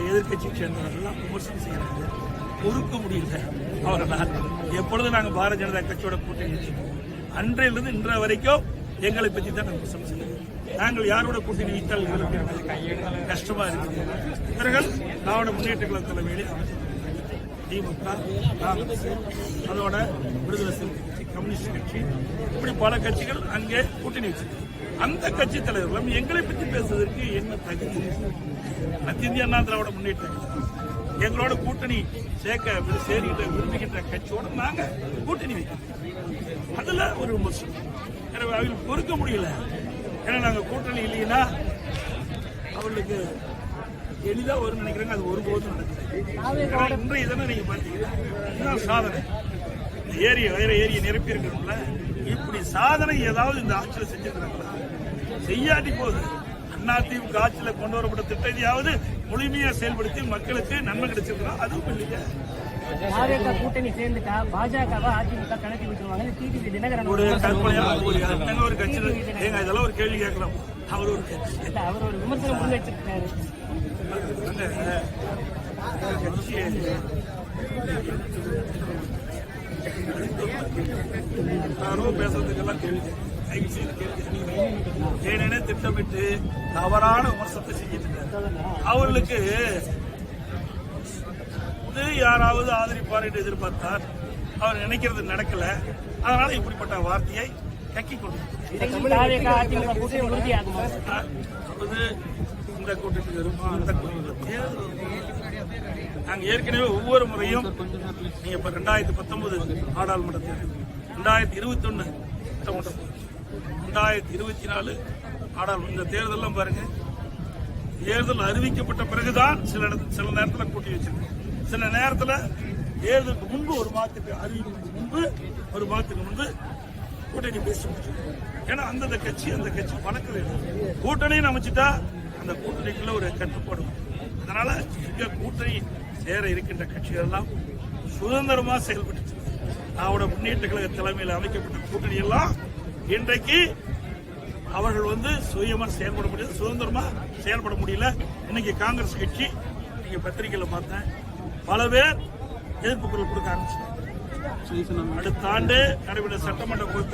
எதிர்கட்சியை சேர்ந்தவர்கள்லாம் விமர்சனம் செய்யறாங்க. பொறுக்க முடியல அவர்களால். எப்பொழுது நாங்கள் பாரதிய ஜனதா கட்சியோட கூட்டணி வச்சிருக்கோம், அன்றையிலிருந்து இன்றைய வரைக்கும் எங்களை பற்றி தான் நாங்கள் விமர்சனம் செய்யறோம். நாங்கள் யாரோட கூட்டணி வைத்தால் எங்களுக்கு கஷ்டமா இருக்குது. இவர்கள் திராவிட முன்னேற்ற கழக தலைமையிலே திமுக, காங்கிரஸ், அதோட விடுதலை சிறுத்தை கட்சி, கம்யூனிஸ்ட் கட்சி, இப்படி பல கட்சிகள் அங்கே கூட்டணி வச்சிருக்கு. அந்த கட்சி தலைவர்களும் எங்களை பற்றி பேசுவதற்கு என்ன தகுதி? அனைத்து இந்திய அண்ணா திராவிட முன்னேற்ற கழகம் எங்களோட கூட்டணி சேர்க்கின்ற விரும்புகின்ற கட்சியோட நாங்க கூட்டணி வைக்கிறோம். அதுல ஒரு விமர்சனம். எனவே அவங்களுக்கு பொறுக்க முடியல. ஏன்னா நாங்க கூட்டணி இல்லைன்னா அவர்களுக்கு எளிதா வரும் நினைக்கிறாங்க. அது ஒருபோதும் நடக்குது. இன்றைய தினம் நீங்க பாத்தீங்கன்னா சாதனை வேற ஏரியை நிரப்பி இருக்கிறோம்ல, இப்படி சாதனை ஏதாவது இந்த ஆட்சியில் செஞ்சிருக்கிறாங்களா? செய்யாட்டி போகுது. அதிமுக ஆட்சியில் கொண்டு வரப்பட்ட திட்டத்தையாவது முழுமையா செயல்படுத்தி மக்களுக்கு நன்மை கிடைச்சிருக்கிறோம். அதுவும் இல்லைங்க. கூட்டணி சேர்ந்துட்டா பாஜகவா அதிமுக கணக்கு விட்டுருவாங்க. டிடிவி தினகரன் ஒரு கற்பனையான ஒரு கட்சி. இதெல்லாம் ஒரு கேள்வி கேட்கலாம். அவர் ஒரு கட்சி, அவர் ஒரு விமர்சனம் முன் வச்சிருக்காரு. யாரும் பேசுறதுக்கெல்லாம் கேள்வி ஏனென திட்டமிட்டு தவறான விமர்சனத்தை செஞ்சிட்டு அவர்களுக்கு யாராவது ஆதரிப்பார் என்று எதிர்பார்த்தார். அவர் நினைக்கிறது நடக்கல. அதனால இப்படிப்பட்ட வார்த்தையை கக்கி கொண்டு இந்த கூட்டத்துக்கு வருமா அந்த கூட்டத்தில் நாங்க ஏற்கனவே ஒவ்வொரு முறையும் நீங்க இப்ப 2019 நாடாளுமன்ற தேர்தல், 2021 சட்டமன்ற தேர்தல், 2024 நாடாளுமன்ற இந்த தேர்தலாம் பாருங்க. தேர்தல் அறிவிக்கப்பட்ட பிறகுதான் சில நேரத்தில் கூட்டி வச்சிருக்கோம். சில நேரத்தில் தேர்தலுக்கு முன்பு ஒரு மாதத்துக்கு அறிவிப்புக்கு முன்பு ஒரு மாதத்துக்கு முன்பு கூட்டணி பேசி முடிச்சிருக்கோம். ஏன்னா அந்தந்த கட்சி அந்த கட்சி வழக்கு கூட்டணின்னு அமைச்சிட்டா அந்த கூட்டணிக்குள்ள ஒரு கட்டுப்பாடு. அதனால இங்க கூட்டணி சேர இருக்கின்ற கட்சிகள் எல்லாம் சுதந்திரமா செயல்பட்டு அவரோட முன்னேற்ற கழக தலைமையில் அமைக்கப்பட்ட கூட்டணி எல்லாம் இன்றைக்கு அவர்கள் சுயமா செயல்பட முடியல, சுதந்திரமா செயல்பட முடியல. இன்னைக்கு காங்கிரஸ் கட்சி நீங்க பத்திரிகையில பார்த்தேன், பல பேர் எதிர்ப்பு குரல் கொடுக்க ஆரம்பிச்சிட்டாங்க. அடுத்த ஆண்டு நடைபெற்ற சட்டமன்ற